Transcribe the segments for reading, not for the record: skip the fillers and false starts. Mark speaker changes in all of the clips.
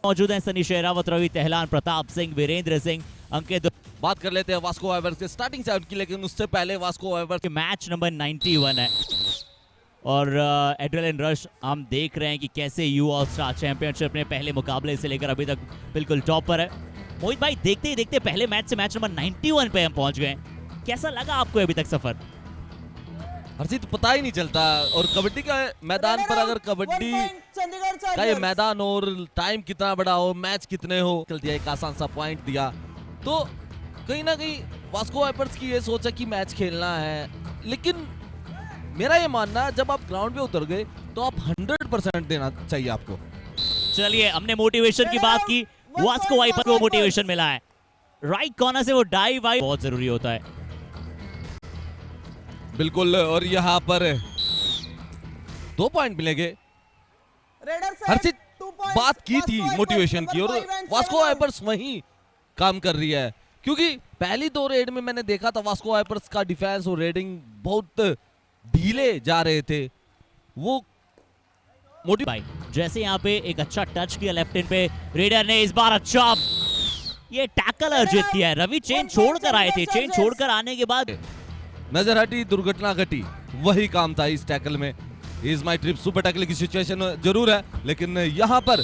Speaker 1: मौजूद हैं सनी शेरावत, रवि तेहलान, प्रताप सिंह, वीरेंद्र सिंह, अंकित।
Speaker 2: बात कर लेते हैं वास्को वाइपर्स के स्टार्टिंग से की, लेकिन उससे पहले वास्को वाइपर्स
Speaker 1: मैच नंबर 91 है और एड्रेनलिन रश हम देख रहे हैं कि कैसे यू ऑल स्टार चैंपियनशिप ने पहले मुकाबले से लेकर अभी तक बिल्कुल टॉप पर है। मोहित भाई, देखते ही देखते पहले मैच से मैच नंबर 91 पे हम पहुंच गए। कैसा लगा आपको अभी तक सफर?
Speaker 2: हर्षित पता ही नहीं चलता, और कबड्डी का मैदान पर अगर कबड्डी का ये मैदान और टाइम कितना बड़ा हो, मैच कितने हो, चल दिया एक आसान सा पॉइंट दिया, तो कहीं ना कहीं वास्को वाइपर्स की ये सोच है कि मैच खेलना है। लेकिन मेरा ये मानना, जब आप ग्राउंड पे उतर गए तो आप 100% देना चाहिए आपको।
Speaker 1: चलिए, हमने मोटिवेशन की बात की, वास्को वाइपर को मोटिवेशन मिला है। राइट कॉर्नर से वो डाइव बहुत जरूरी होता है।
Speaker 2: बिल्कुल, और यहाँ पर 2 पॉइंट मिलेंगे। हर्षित बात की थी मोटिवेशन की, और वास्को वाइपर्स वही काम कर रही है, क्योंकि पहली 2 रेड में मैंने देखा था वास्को वाइपर्स का डिफेंस और रेडिंग बहुत ढीले जा रहे थे। वो
Speaker 1: भाई जैसे यहाँ पे एक अच्छा टच किया लेफ्ट इन पे, रेडर ने इस बार अच्छा ये टैकल अर्जित किया है। रवि चेन छोड़कर आए थे, चेन छोड़कर आने के बाद
Speaker 2: नजर हटी, दुर्घटना घटी, वही काम था इस टैकल में। Is my trip super tackle की सिचुएशन जरूर है, लेकिन यहाँ पर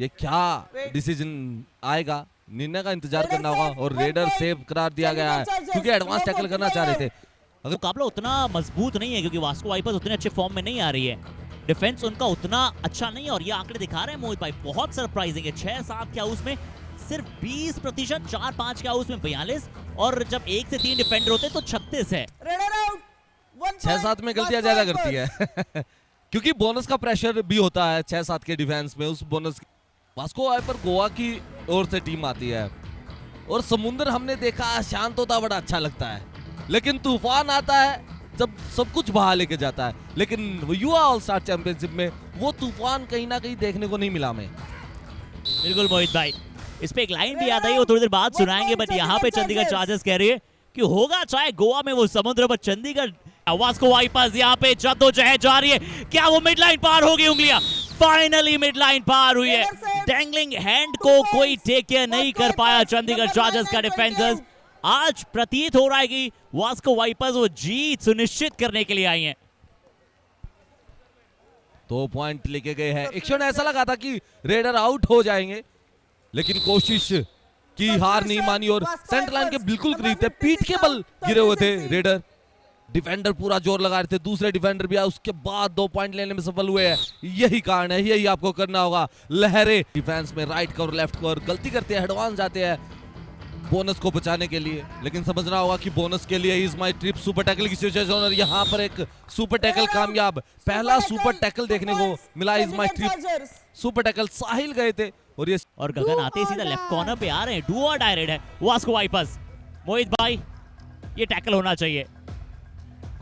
Speaker 2: ये क्या डिसीजन आएगा, निर्णय का इंतजार करना होगा। और रेडर सेव करार दिया गया है, क्योंकि एडवांस टैकल करना चाह रहे थे।
Speaker 1: अगर मुकाबला उतना मजबूत नहीं है, क्योंकि वास्को वाइपर्स उतने अच्छे फॉर्म में नहीं आ रही है, डिफेंस उनका उतना अच्छा नहीं है, और ये आंकड़े दिखा रहे हैं मोहित भाई बहुत सरप्राइजिंग है। 6-7 के हाउस में सिर्फ 20%, 4-5 के हाउस में 42, और जब 1 से 3 डिफेंडर होते हैं तो 36 है।
Speaker 2: 6-7 में गलतियां ज्यादा करती है क्योंकि बोनस का प्रेशर भी होता है 6-7 के डिफेंस में। उस बोनस वास्को वाइपर गोवा की ओर से टीम आती है, और समुद्र हमने देखा शांत होता बड़ा अच्छा लगता है, लेकिन तूफान आता है जब सब कुछ बहा लेके जाता है। लेकिन युवा ऑल स्टार चैंपियनशिप में वो तूफान कहीं ना कहीं देखने को नहीं मिला हमें।
Speaker 1: बिल्कुल मोहित भाई, इस पे एक लाइन भी याद आई, वो थोड़ी देर बाद सुनाएंगे, बट यहाँ पे चंडीगढ़ चार्जर्स कह रही है कि होगा चाहे गोवा में वो समुद्र, पर चंडीगढ़ वास्को वाइपर्स यहाँ पे जद्दोजहद जारी है। क्या वो मिड लाइन पार होगी? उंगलियां फाइनली मिड लाइन पार हुई है। डैंगलिंग हैंड को कोई टेक केयर नहीं कर पाया चंडीगढ़ चार्जर्स का डिफेंसर्स। आज प्रतीत हो रहा है कि वास्को वाइपर्स वो जीत सुनिश्चित करने के लिए आई हैं।
Speaker 2: 2 पॉइंट लेके गए हैं। एक क्षण ऐसा लगा था कि रेडर आउट हो जाएंगे, लेकिन कोशिश की, हार नहीं मानी, और सेंटर लाइन के बिल्कुल करीब थे, पीठ के बल गिरे हुए थे रेडर। डिफेंडर पूरा जोर लगा रहे थे, दूसरे डिफेंडर भी आए, उसके बाद 2 पॉइंट लेने में सफल हुए हैं। यही कारण है, यही आपको करना होगा। लहरे डिफेंस में राइट कवर लेफ्ट कवर गलती करते हैं, एडवांस जाते हैं बोनस को बचाने के लिए, लेकिन समझना होगा कि बोनस के लिए is my trip super tackle की सिचुएशन, और यहाँ पर एक सुपर टैकल कामयाब, पहला सुपर टैकल देखने को मिला। Is my trip super tackle Sahil गए थे, और ये
Speaker 1: और गगन आते ही सीधा लेफ्ट कॉर्नर पे आ रहे हैं। डू और डाई रेड है वास्को वाइपर्स। मोहित भाई, ये टैकल होना चाहिए।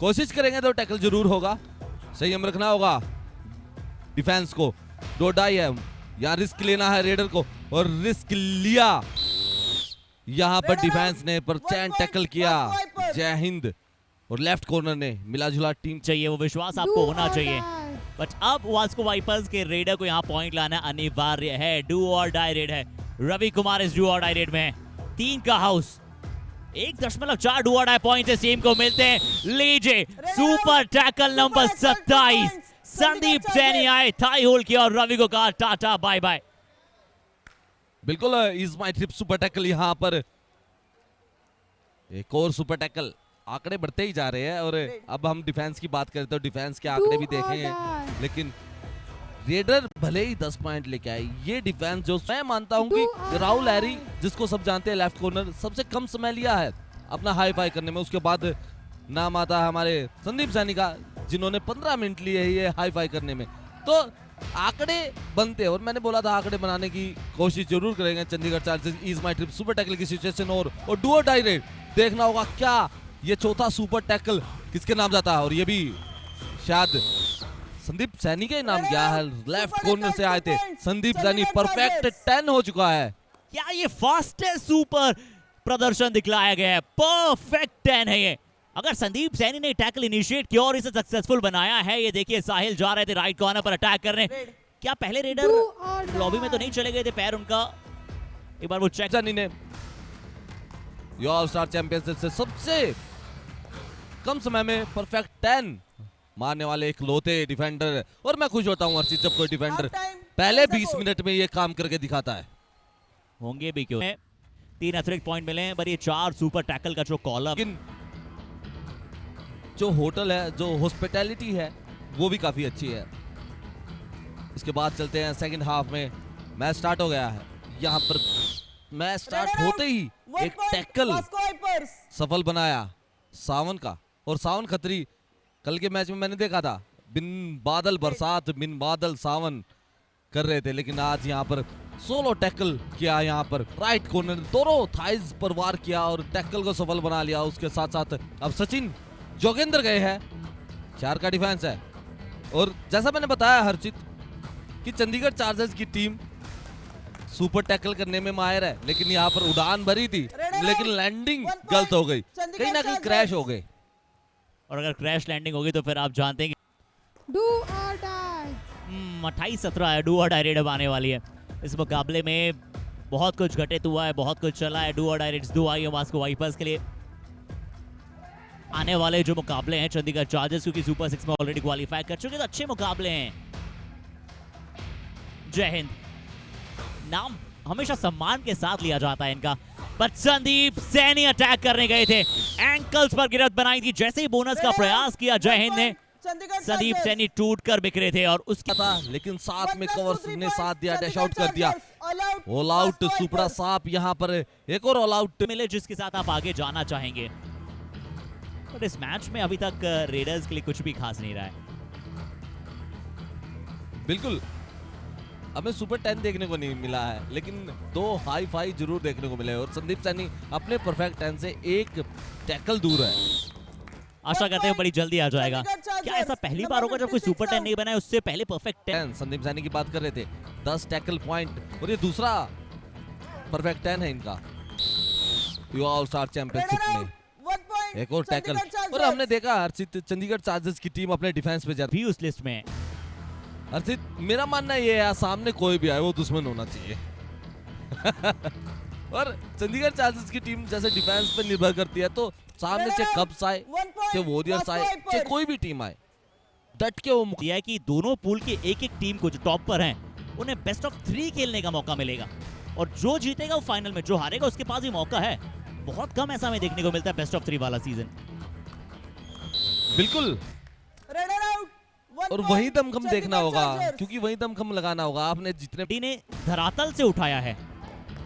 Speaker 2: कोशिश करेंगे तो टैकल जरूर होगा। संयम रखना होगा डिफेंस को। 2 डाई है, यहाँ रिस्क लेना है रेडर को, और रिस्क लिया यहाँ पर डिफेंस ने, पर चैन टैकल किया। जय हिंद। और लेफ्ट कॉर्नर ने मिला जुला टीम
Speaker 1: चाहिए, वो विश्वास आपको होना चाहिए। बट अब वास्को वाइपर्स के रेडर को यहाँ पॉइंट लाना अनिवार्य है। डू और डाई रेड है, रवि कुमार इस डू और डाई रेड में 3 का हाउस। 1.4 डू और डाई पॉइंट इस टीम को मिलते हैं। लीजिए super tackle number 27, Sandeep Saini आए, थाई होल्ड किया, और रवि को कहा टाटा बाय बाय।
Speaker 2: बिल्कुल, is my trip super tackle. यहाँ पर एक और सुपर टैकल, आंकड़े बढ़ते ही जा रहे हैं, और अब हम डिफेंस की बात करें तो डिफेंस के आंकड़े भी देखें, लेकिन रेडर भले ही 10 पॉइंट लेके आए, ये डिफेंस जो मैं मानता हूं कि राहुल हैरी, जिसको सब जानते हैं लेफ्ट कॉर्नर, सबसे कम समय लिया है अपना हाई फाई करने में। उसके बाद नाम आता है हमारे संदीप सैनी का, जिन्होंने 15 मिनट लिए ये हाई फाई करने में। तो आंकड़े बनते हैं, और मैंने बोला था आंकड़े बनाने की कोशिश जरूर करेंगे Chandigarh chargers. Is my trip super tackle की सिचुएशन, और डू और डाई रेड देखना होगा क्या ये चौथा सुपर टैकल किसके नाम जाता है, और ये भी शायद संदीप सैनी के नाम गया है। लेफ्ट कॉर्नर से आए थे संदीप सैनी, परफेक्ट 10 हो चुका है।
Speaker 1: क्या ये फास्टेस्ट सुपर प्रदर्शन दिखलाया गया है? परफेक्ट 10 है ये। अगर संदीप सैनी ने टैकल इनिशिएट किया और इसे सक्सेसफुल बनाया है, ये देखिए साहिल जा रहे थे राइट कॉर्नर पर अटैक करने, क्या पहले रेडर लॉबी में तो नहीं चले गए थे? पैर उनका एक बार वो चेक।
Speaker 2: सनी ने ऑल स्टार चैंपियनशिप से सबसे कम समय में परफेक्ट 10 मारने वाले एक लोते डिफेंडर, और मैं खुश होता हूं हर्षित जब कोई डिफेंडर पहले 20 मिनट में ये काम करके दिखाता है।
Speaker 1: होंगे भी क्यों। 3 अतिरिक्त पॉइंट मिले हैं, पर ये 4 सुपर टैकल का जो कॉलम,
Speaker 2: लेकिन जो होटल है, जो हॉस्पिटैलिटी है, वो भी काफी अच्छी है। इसके बाद चलते हैं सेकंड हाफ में। मैच स्टार्ट हो गया है। यहाँ पर मैच स्टार्ट होते ही एक टैकल सफल बनाया सावन का, और सावन खत्री कल के मैच में मैंने देखा था बिन बादल बरसात बिन बादल सावन कर रहे थे, लेकिन आज यहाँ पर सोलो टैकल किया। यहाँ पर राइट कॉर्नर दोनों थाइज पर वार किया और टैकल को सफल बना लिया। उसके साथ साथ अब सचिन जोगेंद्र गए हैं। 4 का डिफेंस है, और जैसा मैंने बताया हर्षित कि चंडीगढ़ चार्जर्स की टीम सुपर टैकल करने में माहिर है, लेकिन यहाँ पर उड़ान भरी थी, लेकिन लैंडिंग गलत हो गई, कहीं ना कहीं क्रैश हो गए।
Speaker 1: और अगर क्रैश लैंडिंग होगी तो फिर आप जानते हैं कि
Speaker 3: डू और डाई
Speaker 1: 28-17 है, डू और डाई रेड आने वाली है। इस मुकाबले में बहुत कुछ घटित हुआ है, बहुत कुछ चला है। डू और डाई रेड्स 2 आई है वास्को वाइपर्स के लिए। आने वाले जो मुकाबले हैं चंडीगढ़ चार्जर्स, क्योंकि सुपर 6 में ऑलरेडी क्वालिफाई कर चुके, तो अच्छे मुकाबले हैं। जय हिंद। नाम हमेशा सम्मान के साथ लिया जाता है इनका, पर संदीप सैनी अटैक करने गए थे, एंकल्स पर गिरफ्त बनाई थी। जैसे ही बोनस का प्रयास किया जय हिंद ने, संदीप सैनी टूट कर बिखरे थे, और उसका
Speaker 2: था, लेकिन साथ में कवर्स ने साथ दिया, डैश आउट कर दिया। ऑल आउट सुपड़ा सांप, यहाँ पर एक और ऑल आउट
Speaker 1: मिले जिसके साथ आप आगे जाना चाहेंगे। पर इस मैच में अभी तक रेडर्स के लिए कुछ भी खास नहीं रहा है।
Speaker 2: बिल्कुल हमें सुपर 10 देखने को नहीं मिला है, लेकिन 2 हाई फाई जरूर देखने को मिले, और संदीप सैनी अपने परफेक्ट 10 से एक टैकल दूर है।
Speaker 1: आशा करते हैं बड़ी जल्दी आ जाएगा। क्या ऐसा पहली बार होगा जब कोई सुपर 10 नहीं बना है? उससे पहले परफेक्ट 10
Speaker 2: संदीप सैनी की बात कर रहे थे, 10 टैकल पॉइंट, और ये दूसरा परफेक्ट 10 है इनका ऑल स्टार चैंपियनशिप में। एक और टैकल, और हमने देखा हर्षित चंडीगढ़ चार्जर्स की टीम अपने डिफेंस पे
Speaker 1: भी उस लिस्ट में है।
Speaker 2: हर्षित मेरा मानना ये है, सामने कोई भी आए वो दुश्मन होना चाहिए। और चंडीगढ़ चार्जर्स की टीम जैसे डिफेंस पे निर्भर करती है, तो सामने से कब्स आए, चाहे वॉरियर्स आए, चाहे कोई भी टीम आए, डट के वो
Speaker 1: दिया है कि दोनों पूल की एक-एक टीम को जो टॉप पर हैं, उन्हें बेस्ट ऑफ 3 खेलने का मौका मिलेगा, और जो जीतेगा वो फाइनल में, जो हारेगा उसके पास भी मौका है। बहुत कम ऐसा हमें देखने को मिलता है बेस्ट ऑफ 3 वाला सीजन।
Speaker 2: बिल्कुल, और वही दमखम देखना होगा, क्योंकि वही दमखम लगाना होगा। आपने जितने
Speaker 1: ने धरातल से उठाया है,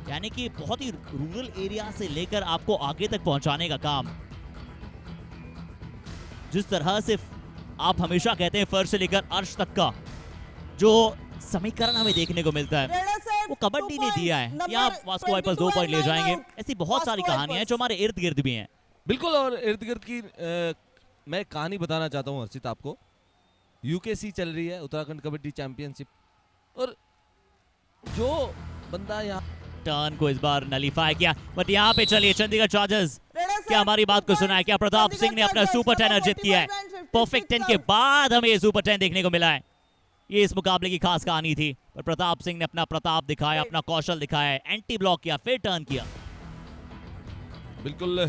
Speaker 1: यानी कि बहुत ही रूरल एरिया से लेकर आपको आगे तक पहुंचाने का काम। जिस तरह से आप हमेशा कहते हैं फर्श से लेकर अर्श तक का जो समीकरण हमें देखने को मिलता है, वो कबड्डी ने दिया है। यहाँ वास्को वाइपर्स 2 पॉइंट ले जाएंगे। ऐसी बहुत सारी कहानियां हैं जो हमारे इर्द गिर्द भी हैं।
Speaker 2: बिल्कुल, और इर्द गिर्द की मैं कहानी बताना चाहता हूँ हर्षित आपको। यूकेसी चल रही है, उत्तराखंड कबड्डी चैंपियनशिप, और जो बंदा यहाँ
Speaker 1: टर्न को इस बार नलीफाई किया, बट यहाँ पे चलिए चंडीगढ़ चार्जर्स क्या हमारी बात को सुना है? क्या प्रताप सिंह ने अपना सुपर 10 अर्जित किया है? परफेक्ट 10 के बाद हमें सुपर 10 देखने को मिला है। ये इस मुकाबले की खास कहानी थी, पर प्रताप सिंह ने अपना प्रताप दिखाया, अपना कौशल दिखाया, एंटी ब्लॉक किया, फिर टर्न किया।
Speaker 2: बिल्कुल,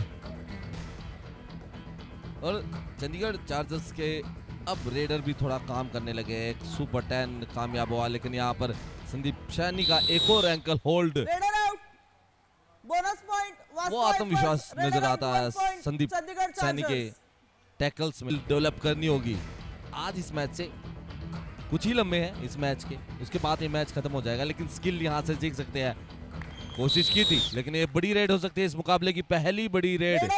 Speaker 2: और चंडीगढ़ चार्जर्स के अब रेडर भी थोड़ा काम करने लगे। एक सुपर 10 कामयाब हुआ, लेकिन यहाँ पर संदीप सैनी का एक और एंकल होल्ड, वो आत्मविश्वास नजर आता है संदीप सैनी के टैकल्स में। डेवलप करनी होगी आज इस मैच से, कुछ ही लम्बे हैं इस मैच के, उसके बाद ये मैच खत्म हो जाएगा, लेकिन स्किल यहाँ से सीख सकते हैं। कोशिश की थी, लेकिन ये बड़ी रेड हो सकती है, इस मुकाबले की पहली बड़ी रेड।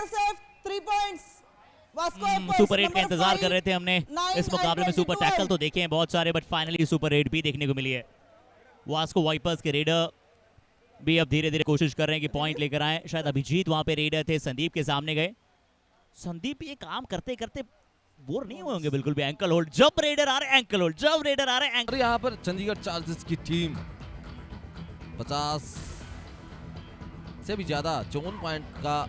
Speaker 1: सुपर 8 का इंतजार कर रहे थे हमने इस मुकाबले में। सुपर टैकल तो देखे हैं बहुत सारे, बट फाइनली सुपर 8 भी देखने को मिली है। वास्को वाइपर्स के रेडर भी अब धीरे धीरे कोशिश कर रहे हैं कि पॉइंट लेकर आए। शायद अभिजीत वहां पे रेडर थे, संदीप के सामने गए। संदीप ये काम करते करते बोर नहीं हुए होंगे बिल्कुल भी। एंकल होल्ड, जब रेडर आ रहे एंकल होल्ड, जब रेडर आ रहे एंकल।
Speaker 2: यहाँ पर चंडीगढ़ चार्जर्स की टीम 50 से भी ज्यादा 54 पॉइंट का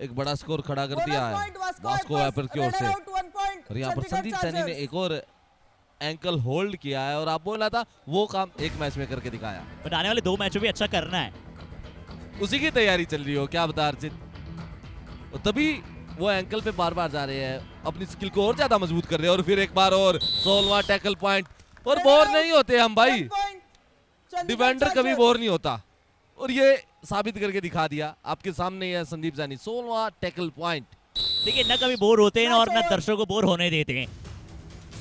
Speaker 2: एक बड़ा स्कोर खड़ा कर दिया है वास्को वाइपर्स की ओर से। और यहाँ पर संदीप सैनी ने एक और एंकल होल्ड किया है और आप बोला था वो काम एक मैच में करके दिखाया।
Speaker 1: बट आने वाले 2 मैचों में अच्छा करना है।
Speaker 2: उसी की तैयारी चल रही हो क्या बता अर्चित? और तभी वो एंकल पे बार बार जा रहे हैं, अपनी स्किल को और ज्यादा मजबूत कर रहे हैं। और फिर एक बार और 16वां टैकल पॉइंट। और बोर नहीं होते हम भाई, डिफेंडर कभी बोर नहीं होता और ये साबित करके दिखा दिया आपके सामने है संदीप जानी। 16वां टैकल पॉइंट।
Speaker 1: देखिए न कभी बोर होते हैं और न दर्शकों को बोर होने देते हैं।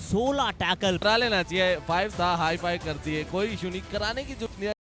Speaker 1: 16 टैकल
Speaker 2: करा लेना चाहिए, 5 था, हाई फाई कर दिए, कोई इशू नहीं, कराने की जरूरत नहीं है।